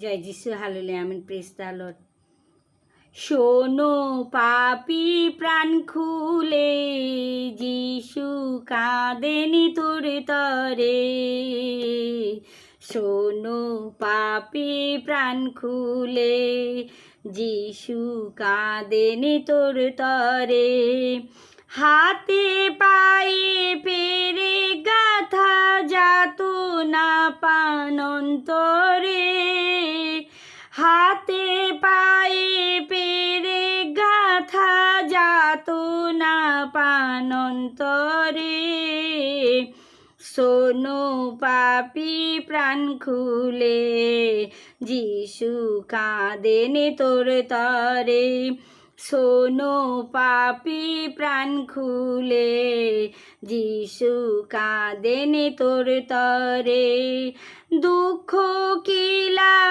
জয় যিশু, হালেলুয়া, আমিন, praise the Lord. শোনো পাপী প্রাণ খুলে, যিশু কাঁদেনি তোর তরে। শোনো পাপী প্রাণ খুলে, যিশু কাঁদেনি তোর তরে। হাতে পায়ে পেরে গাথা যাতনা পানন্তরে। হাতে পায়ে পেরে গাথা যাতনা পানন্তরে। শোনো পাপী প্রাণ খুলে, যিশু কাঁদেনি তোর তরে। শোনো পাপী প্রাণ খুলে, যিশু কাঁদেনি তোর তরে। দুঃখ কিলা